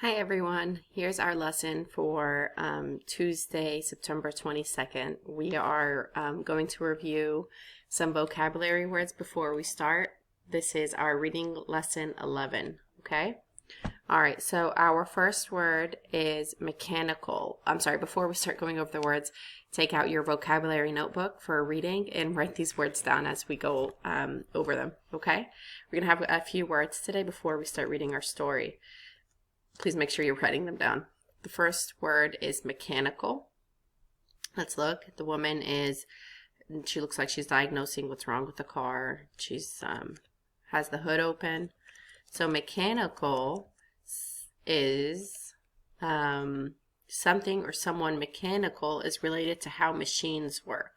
Hi everyone, here's our lesson for Tuesday, September 22nd. We are going to review some vocabulary words before we start. This is our reading lesson 11, okay? All right, so our first word is mechanical. I'm sorry, before we start going over the words, take out your vocabulary notebook for reading and write these words down as we go over them, okay? We're going to have a few words today before we start reading our story. Please make sure you're writing them down. The first word is mechanical. Let's look. The woman she looks like she's diagnosing what's wrong with the car. She's has the hood open. So mechanical is something or someone mechanical is related to how machines work.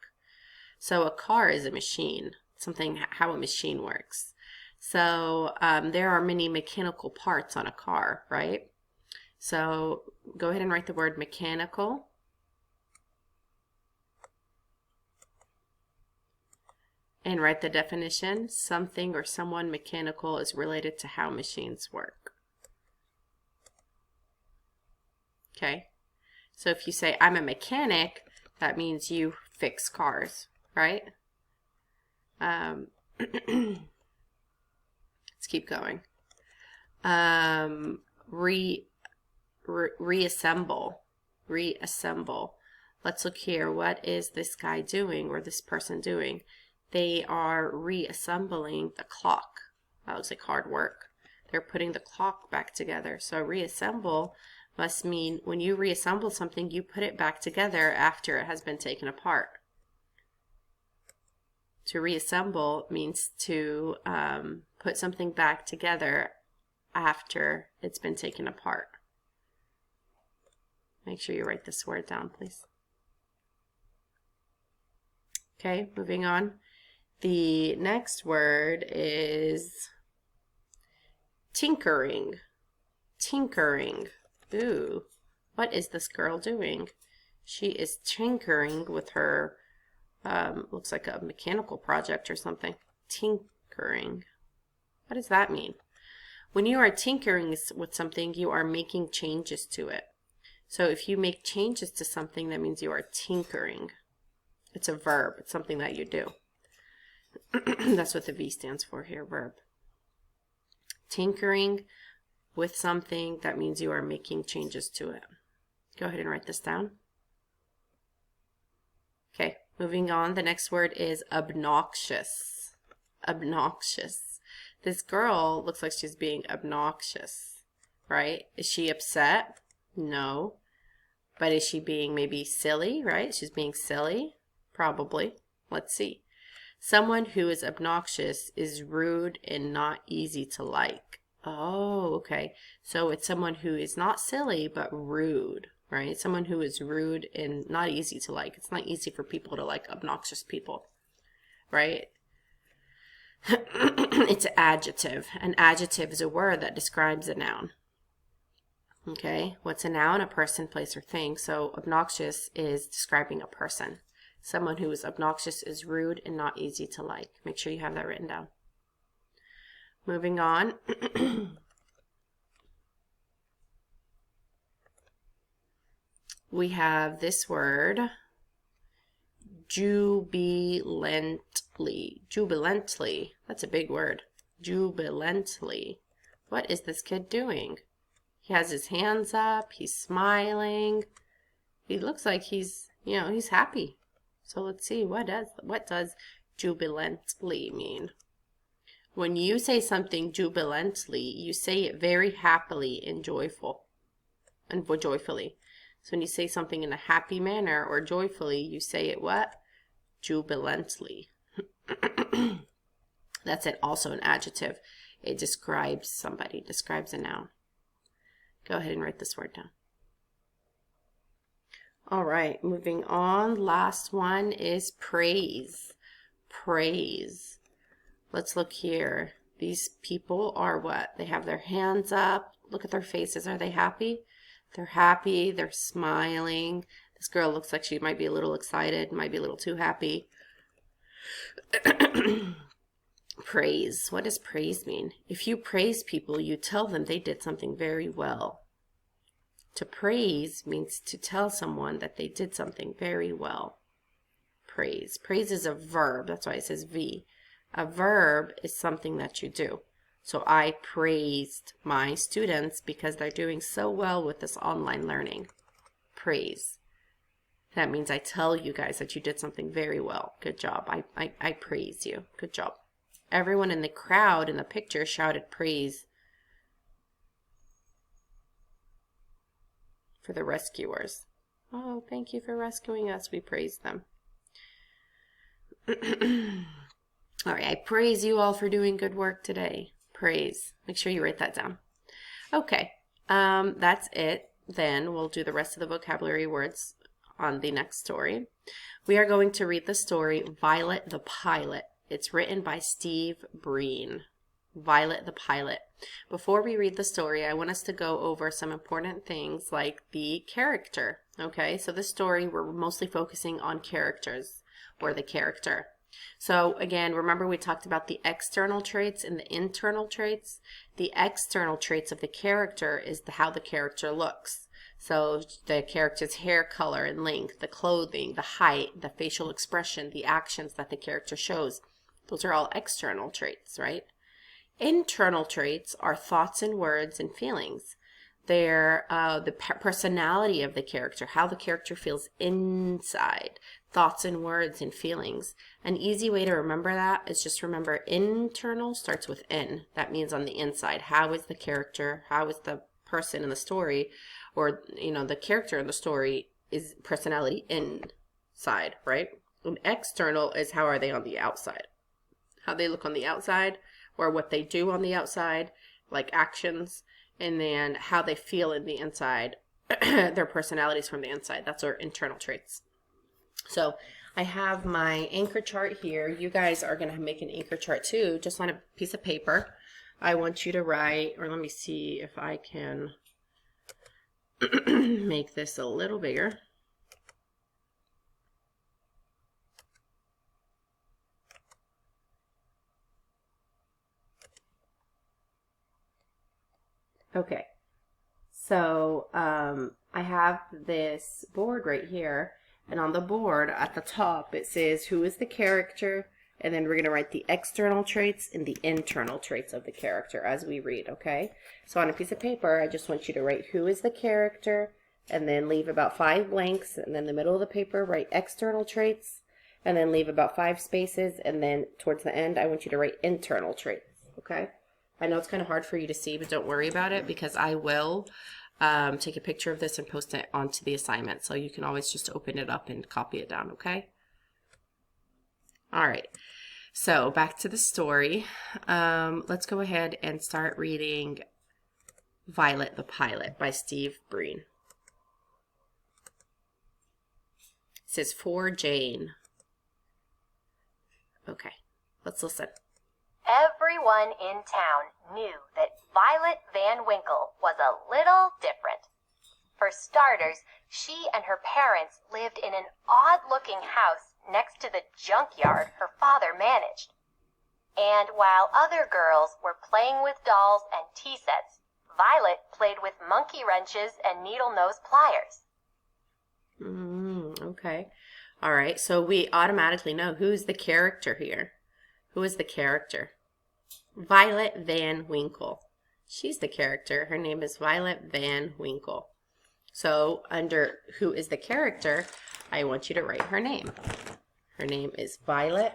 So a car is a machine, how a machine works. So there are many mechanical parts on a car, right? So go ahead and write the word mechanical. And write the definition. Something or someone mechanical is related to how machines work. Okay? So if you say, I'm a mechanic, that means you fix cars, right? Let's keep going. Reassemble. Let's look here. What is this guy doing or this person doing? They are reassembling the clock. That looks like hard work. They're putting the clock back together. So reassemble must mean when you reassemble something, you put it back together after it has been taken apart. To reassemble means to put something back together after it's been taken apart. Make sure you write this word down, please. Okay, moving on. The next word is tinkering. Tinkering. Ooh, what is this girl doing? She is tinkering with her looks like a mechanical project or something. Tinkering. What does that mean? When you are tinkering with something, you are making changes to it. So if you make changes to something, that means you are tinkering. It's a verb. It's something that you do. That's what the V stands for here, verb. Tinkering with something, that means you are making changes to it. Go ahead and write this down. Okay. Moving on, the next word is obnoxious. Obnoxious. This girl looks like she's being obnoxious, right? Is she upset? No. But is she being maybe silly, right? She's being silly? Probably. Let's see. Someone who is obnoxious is rude and not easy to like. Oh, okay. So it's someone who is not silly, but rude. Right? Someone who is rude and not easy to like. It's not easy for people to like obnoxious people, right? It's an adjective. An adjective is a word that describes a noun. Okay, what's a noun? A person, place, or thing. So obnoxious is describing a person. Someone who is obnoxious is rude and not easy to like. Make sure you have that written down. Moving on. We have this word, jubilantly. Jubilantly. That's a big word. Jubilantly. What is this kid doing? He has his hands up. He's smiling. He looks like he's happy. So let's see, what does jubilantly mean? When you say something jubilantly, you say it very happily and joyfully. So when you say something in a happy manner or joyfully, you say it what? Jubilantly. That's it. Also an adjective. It describes somebody, describes a noun. Go ahead and write this word down. All right, moving on. Last one is praise. Praise. Let's look here. These people are what? They have their hands up. Look at their faces. Are they happy? They're happy. They're smiling. This girl looks like she might be a little excited, might be a little too happy. Praise. What does praise mean? If you praise people, you tell them they did something very well. To praise means to tell someone that they did something very well. Praise. Praise is a verb. That's why it says V. A verb is something that you do. So I praised my students because they're doing so well with this online learning. Praise. That means I tell you guys that you did something very well. Good job. I praise you. Good job. Everyone in the crowd in the picture shouted praise for the rescuers. Oh, thank you for rescuing us. We praise them. All right, I praise you all for doing good work today. Praise. Make sure you write that down. Okay, that's it. Then we'll do the rest of the vocabulary words on the next story. We are going to read the story Violet the Pilot. It's written by Steve Breen. Violet the Pilot. Before we read the story, I want us to go over some important things like the character. Okay, so this story we're mostly focusing on characters or the character. So again, remember we talked about the external traits and the internal traits. The external traits of the character is how the character looks. So the character's hair color and length, the clothing, the height, the facial expression, the actions that the character shows. Those are all external traits, right? Internal traits are thoughts and words and feelings. They're the personality of the character, how the character feels inside, thoughts and words and feelings. An easy way to remember that is just remember internal starts with in. That means on the inside. How is the character, how is the person in the story, or the character in the story is personality inside, right? And external is how are they on the outside. How they look on the outside, or what they do on the outside, like actions, and then how they feel in the inside, their personalities from the inside. That's our internal traits. So I have my anchor chart here. You guys are going to make an anchor chart too, just on a piece of paper. I want you to write, or let me see if I can make this a little bigger. Okay, so I have this board right here, and on the board at the top it says who is the character, and then we're going to write the external traits and the internal traits of the character as we read, okay? So on a piece of paper, I just want you to write who is the character, and then leave about 5 blanks, and then in the middle of the paper write external traits, and then leave about 5 spaces, and then towards the end I want you to write internal traits, okay? I know it's kind of hard for you to see, but don't worry about it because I will take a picture of this and post it onto the assignment. So you can always just open it up and copy it down, okay? All right, so back to the story. Let's go ahead and start reading Violet the Pilot by Steve Breen. It says, for Jane. Okay, let's listen. Everyone in town knew that Violet Van Winkle was a little different. For starters, she and her parents lived in an odd-looking house next to the junkyard her father managed. And while other girls were playing with dolls and tea sets, Violet played with monkey wrenches and needle-nose pliers. Okay. All right, so we automatically know who's the character here. Who is the character? Violet Van Winkle. She's the character. Her name is Violet Van Winkle. So under who is the character, I want you to write her name. Her name is Violet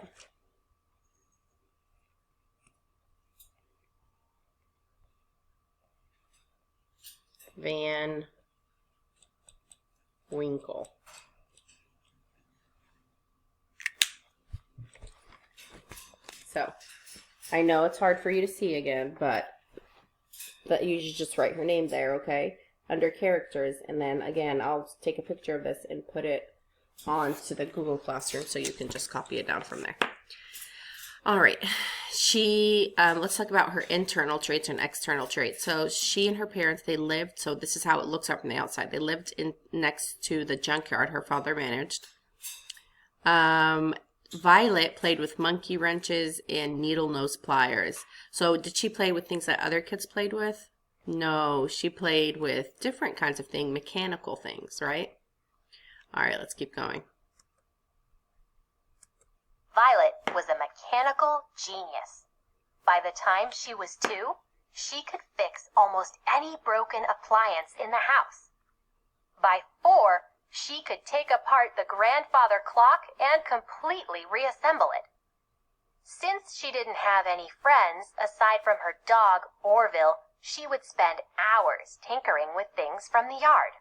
Van Winkle. So I know it's hard for you to see again, but you should just write her name there, okay? Under characters, and then again, I'll take a picture of this and put it onto the Google Classroom so you can just copy it down from there. All right, let's talk about her internal traits and external traits. So she and her parents, they lived, so this is how it looks up from the outside. They lived next to the junkyard her father managed. Violet played with monkey wrenches and needle nose pliers. So did she play with things that other kids played with? No, she played with different kinds of things, mechanical things, right? All right, let's keep going. Violet was a mechanical genius. By the time she was 2, she could fix almost any broken appliance in the house. By 4, she could take apart the grandfather clock and completely reassemble it. Since she didn't have any friends aside from her dog, Orville, she would spend hours tinkering with things from the yard.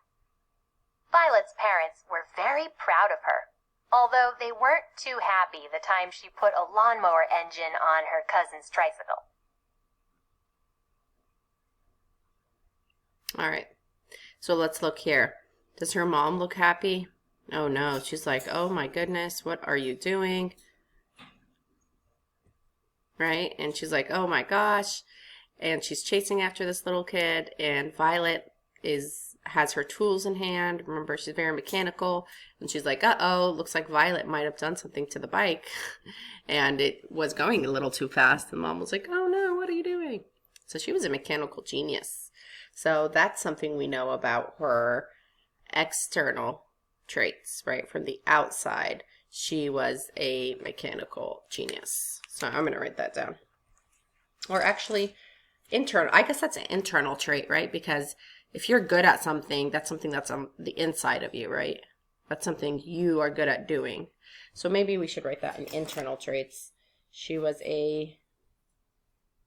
Violet's parents were very proud of her, although they weren't too happy the time she put a lawnmower engine on her cousin's tricycle. All right, so let's look here. Does her mom look happy? Oh no, she's like, oh my goodness, what are you doing? Right? And she's like, oh my gosh. And she's chasing after this little kid, and Violet has her tools in hand. Remember, she's very mechanical, and she's like, uh-oh, looks like Violet might have done something to the bike. And it was going a little too fast, and Mom was like, oh no, what are you doing? So she was a mechanical genius. So that's something we know about her external traits, right? From the outside, she was a mechanical genius. So I'm going to write that down. Or actually, internal. I guess that's an internal trait, right? Because if you're good at something, that's something that's on the inside of you, right? That's something you are good at doing. So maybe we should write that in internal traits. She was a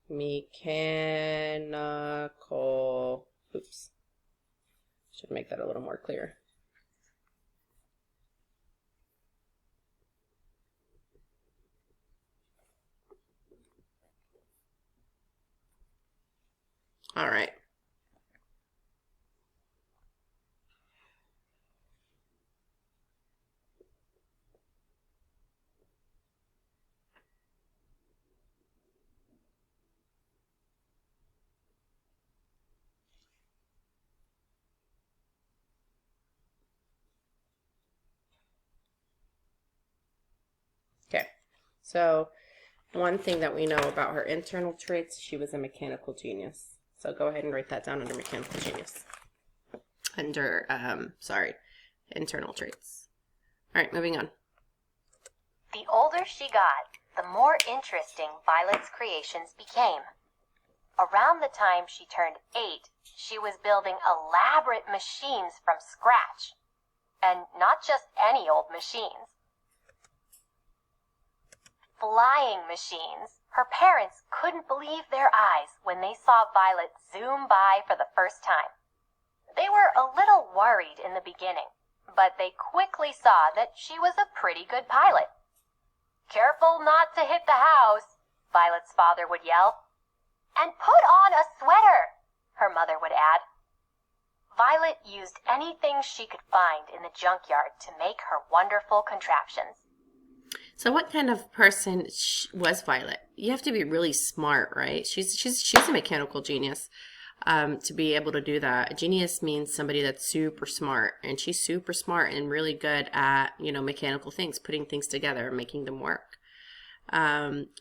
mechanical, oops. Should make that a little more clear. All right. Okay. So one thing that we know about her internal traits, she was a mechanical genius. So go ahead and write that down under mechanical genius. Under, internal traits. All right, moving on. The older she got, the more interesting Violet's creations became. Around the time she turned 8, she was building elaborate machines from scratch. And not just any old machines. Flying machines. Her parents couldn't believe their eyes when they saw Violet zoom by for the first time. They were a little worried in the beginning, but they quickly saw that she was a pretty good pilot. "Careful not to hit the house," Violet's father would yell. "And put on a sweater," her mother would add. Violet used anything she could find in the junkyard to make her wonderful contraptions. So what kind of person was Violet? You have to be really smart, right? She's a mechanical genius to be able to do that. A genius means somebody that's super smart, and she's super smart and really good at, mechanical things, putting things together and making them work.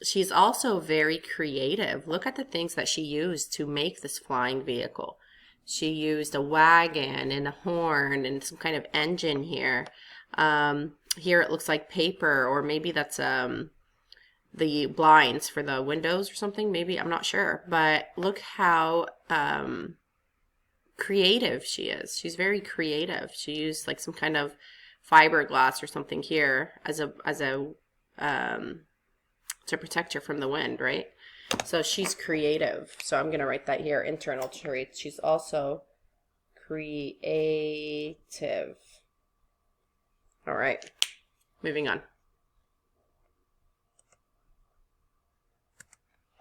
She's also very creative. Look at the things that she used to make this flying vehicle. She used a wagon and a horn and some kind of engine here. Here it looks like paper, or maybe that's the blinds for the windows or something. Maybe, I'm not sure. But look how creative she is. She's very creative. She used like some kind of fiberglass or something here as a to protect her from the wind, right? So she's creative. So I'm gonna write that here, internal traits. She's also creative. All right, moving on.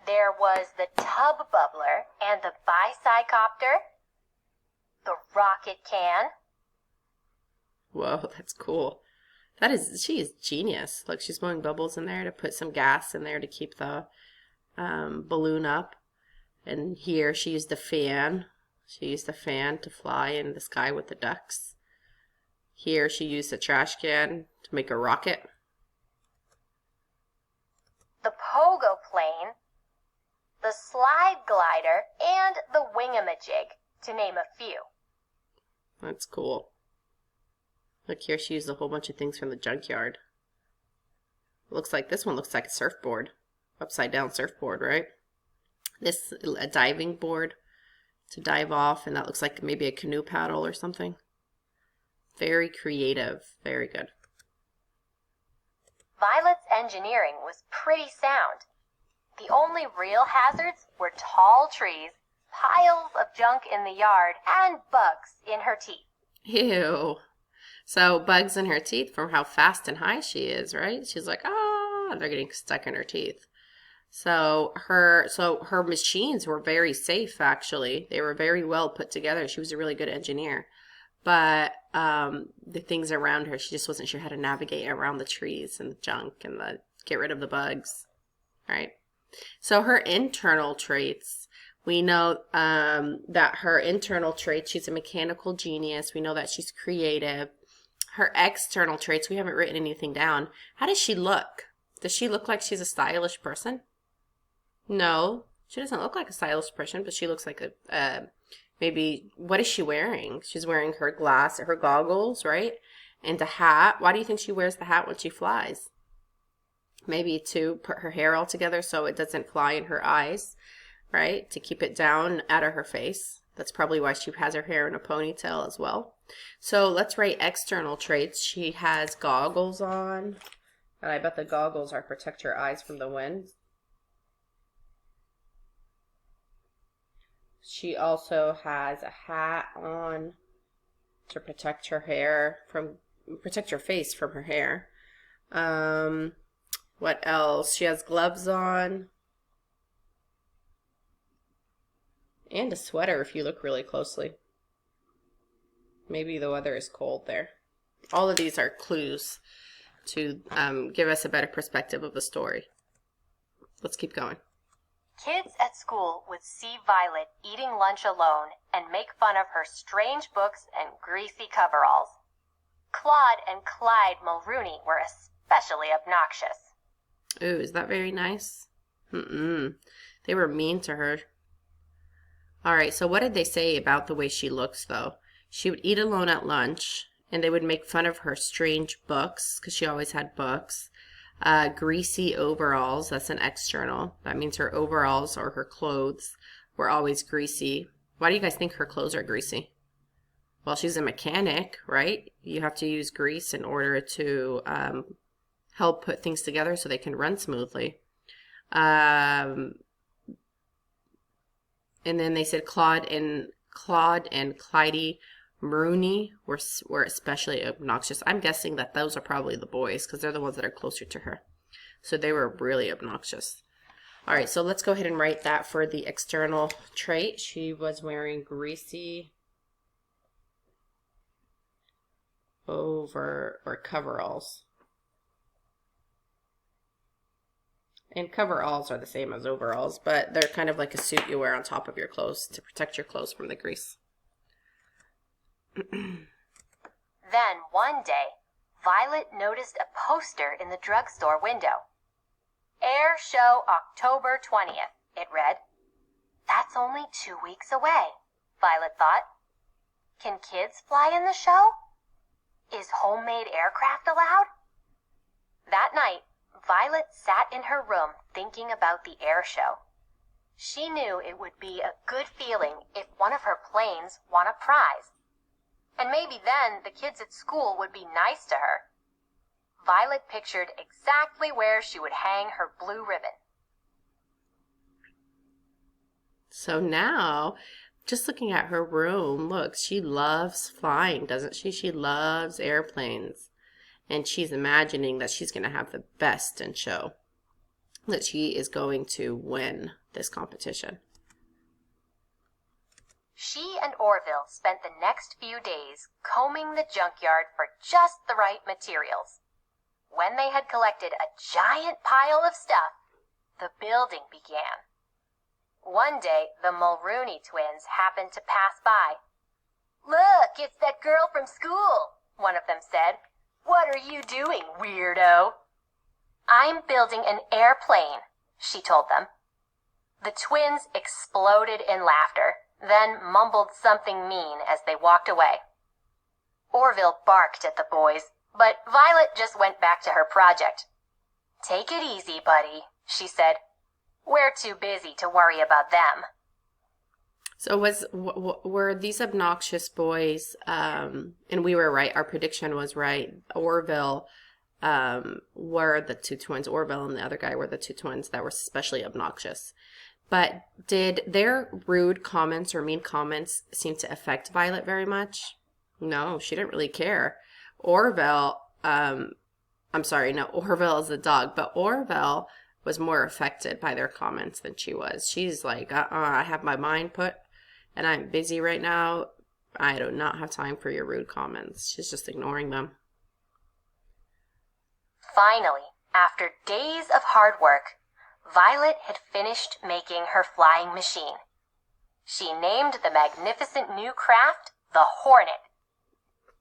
There was the tub bubbler and the bicycopter, the rocket can. Whoa, that's cool. She is genius. Look, she's blowing bubbles in there to put some gas in there to keep the balloon up. And here she used the fan. She used the fan to fly in the sky with the ducks. Here she used a trash can to make a rocket. The pogo plane. the slide glider, and the wingamajig, to name a few. That's cool. Look here, she used a whole bunch of things from the junkyard. This one looks like a surfboard. Upside down surfboard, right? This, a diving board to dive off, and that looks like maybe a canoe paddle or something. Very creative. Very good. Violet's engineering was pretty sound. The only real hazards were tall trees, piles of junk in the yard, and bugs in her teeth. Ew. So bugs in her teeth from how fast and high she is, right? She's like, ah, they're getting stuck in her teeth. So her machines were very safe, actually. They were very well put together. She was a really good engineer. But the things around her, she just wasn't sure how to navigate around the trees and the junk and get rid of the bugs, right? So her internal traits, we know that her internal traits, she's a mechanical genius. We know that she's creative. Her external traits, we haven't written anything down. How does she look? Does she look like she's a stylish person? No, she doesn't look like a stylish person, but she looks like maybe, what is she wearing? She's wearing her goggles, right? And a hat. Why do you think she wears the hat when she flies? Maybe to put her hair all together so it doesn't fly in her eyes, right? To keep it down out of her face. That's probably why she has her hair in a ponytail as well. So let's write external traits. She has goggles on. And I bet the goggles are protect her eyes from the wind. She also has a hat on to protect her face from her hair. What else? She has gloves on. And a sweater if you look really closely. Maybe the weather is cold there. All of these are clues to give us a better perspective of the story. Let's keep going. Kids at school would see Violet eating lunch alone and make fun of her strange books and greasy coveralls. Claude and Clyde Mulrooney were especially obnoxious. Ooh, is that very nice? They were mean to her. All right, so what did they say about the way she looks, though? She would eat alone at lunch, and they would make fun of her strange books, because she always had books. Greasy overalls, that's an external. That means her overalls or her clothes were always greasy. Why do you guys think her clothes are greasy? Well, she's a mechanic, right? You have to use grease in order to help put things together so they can run smoothly. And then they said Claude and Clyde Maroney were especially obnoxious. I'm guessing that those are probably the boys because they're the ones that are closer to her. So they were really obnoxious. All right, so let's go ahead and write that for the external trait. She was wearing greasy coveralls. And coveralls are the same as overalls, but they're kind of like a suit you wear on top of your clothes to protect your clothes from the grease. Then, one day, Violet noticed a poster in the drugstore window. Air Show October 20th, it read. That's only 2 weeks away, Violet thought. Can kids fly in the show? Is homemade aircraft allowed? That night, Violet sat in her room thinking about the air show. She knew it would be a good feeling if one of her planes won a prize. And maybe then the kids at school would be nice to her. Violet pictured exactly where she would hang her blue ribbon. So now, just looking at her room, look, she loves flying, doesn't she? She loves airplanes. And she's imagining that she's going to have the best in show. That she is going to win this competition. She and Orville spent the next few days combing the junkyard for just the right materials. When they had collected a giant pile of stuff, the building began. One day, the Mulrooney twins happened to pass by. "Look, it's that girl from school," one of them said. "What are you doing, weirdo?" "I'm building an airplane," she told them. The twins exploded in laughter, then mumbled something mean as they walked away. Orville barked at the boys, but Violet just went back to her project. "Take it easy, buddy," she said. "We're too busy to worry about them." So were these obnoxious boys, and we were right, our prediction was right, Orville were the two twins, Orville and the other guy were the two twins that were especially obnoxious. But did their rude comments or mean comments seem to affect Violet very much? No, she didn't really care. Orville, I'm sorry, no, Orville is the dog, but Orville was more affected by their comments than she was. She's like, I have my mind put, and I'm busy right now. I do not have time for your rude comments. She's just ignoring them. Finally, after days of hard work, Violet had finished making her flying machine. She named the magnificent new craft the Hornet.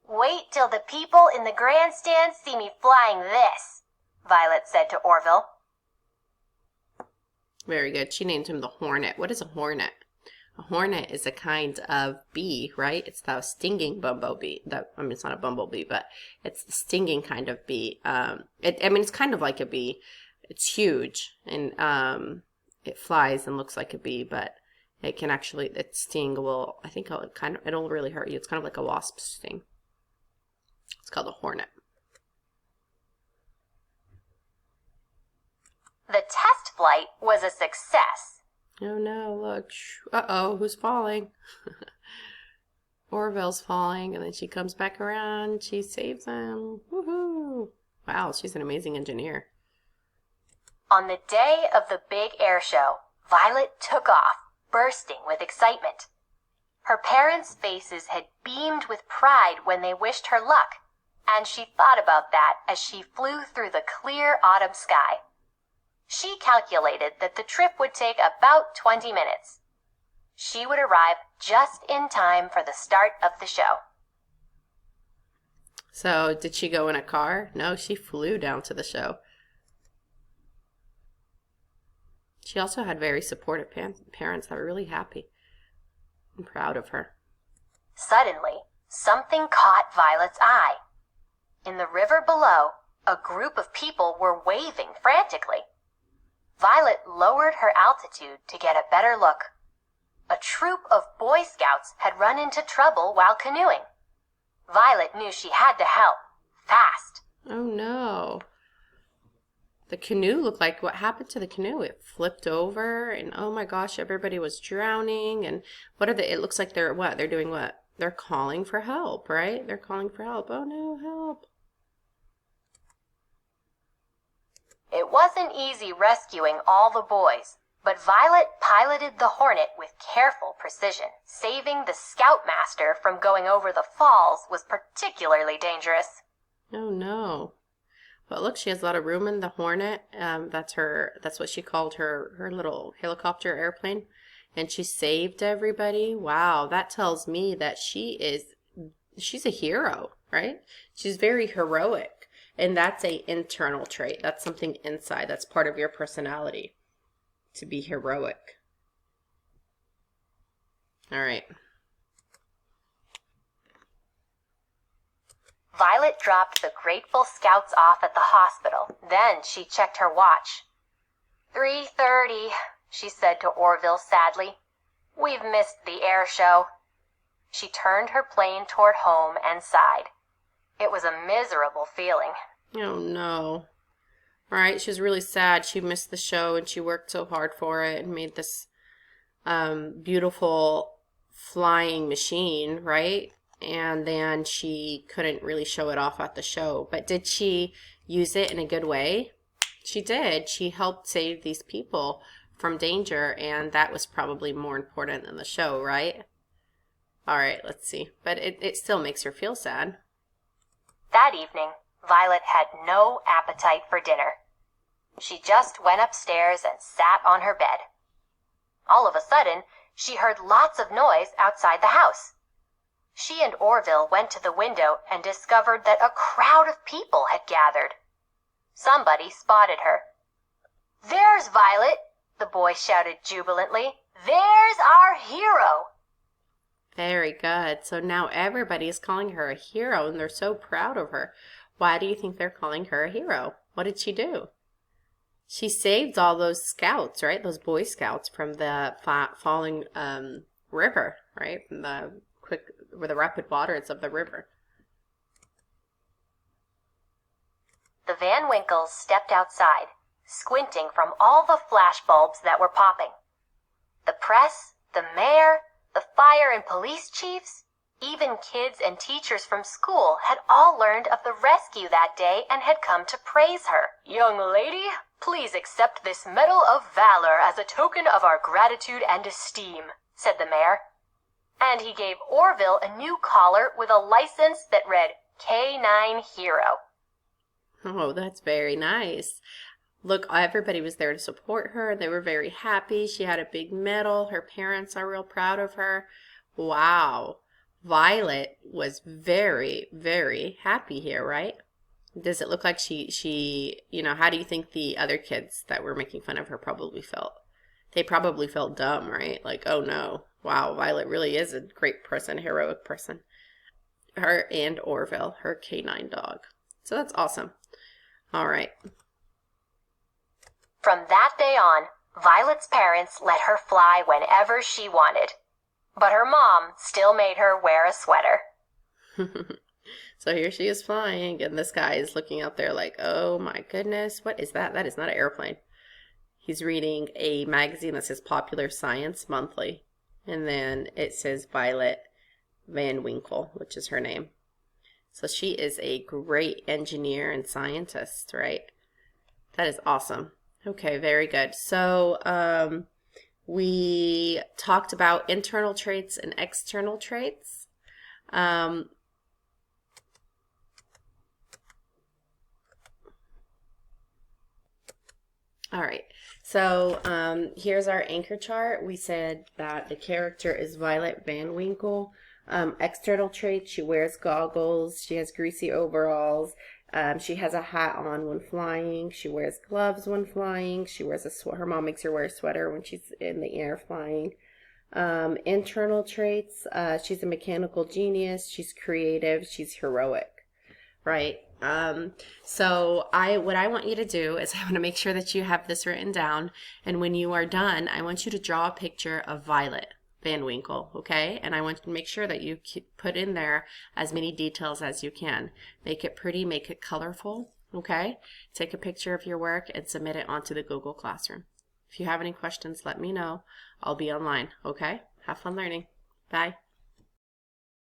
"Wait till the people in the grandstand see me flying this," Violet said to Orville. Very good. She named him the Hornet. What is a hornet? A hornet is a kind of bee, right? It's the stinging bumblebee. It's not a bumblebee, but it's the stinging kind of bee. It's kind of like a bee. It's huge, and it flies and looks like a bee, but it can actually, its sting will, I think it'll really hurt you. It's kind of like a wasp sting. It's called a hornet. The test flight was a success. Oh no, look. Uh-oh, who's falling? Orville's falling, and then she comes back around. She saves him. Woohoo! Wow, she's an amazing engineer. On the day of the big air show, Violet took off, bursting with excitement. Her parents' faces had beamed with pride when they wished her luck, and she thought about that as she flew through the clear autumn sky. She calculated that the trip would take about 20 minutes. She would arrive just in time for the start of the show. So, did she go in a car? No, she flew down to the show. She also had very supportive parents that were really happy and proud of her. Suddenly, something caught Violet's eye. In the river below, a group of people were waving frantically. Violet lowered her altitude to get a better look. A troop of Boy Scouts had run into trouble while canoeing. Violet knew she had to help, fast. Oh no. The canoe looked like, what happened to the canoe? It flipped over, and oh my gosh, everybody was drowning. And it looks like they're doing what? They're calling for help, right? They're calling for help. Oh no, help. It wasn't easy rescuing all the boys, but Violet piloted the Hornet with careful precision. Saving the Scoutmaster from going over the falls was particularly dangerous. Oh no. But look, she has a lot of room in the Hornet. That's what she called her little helicopter airplane. And she saved everybody. Wow, that tells me that she's a hero, right? She's very heroic. And that's an internal trait. That's something inside. That's part of your personality, to be heroic. All right. Violet dropped the grateful Scouts off at the hospital. Then she checked her watch. 3:30, she said to Orville sadly. "We've missed the air show." She turned her plane toward home and sighed. It was a miserable feeling. Oh no. All right, she was really sad. She missed the show and she worked so hard for it and made this beautiful flying machine, right? And then she couldn't really show it off at the show. But did she use it in a good way? She did. She helped save these people from danger, and that was probably more important than the show, right? All right, let's see. But it still makes her feel sad. That evening, Violet had no appetite for dinner. She just went upstairs and sat on her bed. All of a sudden, she heard lots of noise outside the house. She and Orville went to the window and discovered that a crowd of people had gathered. Somebody spotted her. "There's Violet," the boy shouted jubilantly. There's our hero! Very good. So now everybody is calling her a hero and they're so proud of her. Why do you think they're calling her a hero? What did she do? She saved all those scouts, right? Those Boy Scouts from the falling river, right? From the rapid waters of the river. The Van Winkles stepped outside, squinting from all the flash bulbs that were popping. The press, the mayor, the fire and police chiefs, even kids and teachers from school had all learned of the rescue that day and had come to praise her. Young lady, please accept this Medal of Valor as a token of our gratitude and esteem, said the mayor. And he gave Orville a new collar with a license that read K9 Hero. Oh, that's very nice. Look, everybody was there to support her. They were very happy. She had a big medal. Her parents are real proud of her. Wow. Violet was very, very happy here, right? Does it look like she, how do you think the other kids that were making fun of her probably felt? They probably felt dumb, right? Like, oh no, wow, Violet really is a great person, a heroic person. Her and Orville, her canine dog. So that's awesome. All right. From that day on, Violet's parents let her fly whenever she wanted. But her mom still made her wear a sweater. So here she is flying, and this guy is looking out there like, oh my goodness, what is that? That is not an airplane. He's reading a magazine that says Popular Science Monthly. And then it says Violet Van Winkle, which is her name. So she is a great engineer and scientist, right? That is awesome. Okay, very good. So we talked about internal traits and external traits. All right, so here's our anchor chart. We said that the character is Violet Van Winkle. External traits, she wears goggles, she has greasy overalls, she has a hat on when flying, she wears gloves when flying, she wears her mom makes her wear a sweater when she's in the air flying. Internal traits, she's a mechanical genius, she's creative, she's heroic, right? So what I want you to do is I want to make sure that you have this written down, and when you are done, I want you to draw a picture of Violet Van Winkle, okay? And I want you to make sure that you put in there as many details as you can. Make it pretty, make it colorful, okay? Take a picture of your work and submit it onto the Google Classroom. If you have any questions, let me know. I'll be online, okay? Have fun learning. Bye.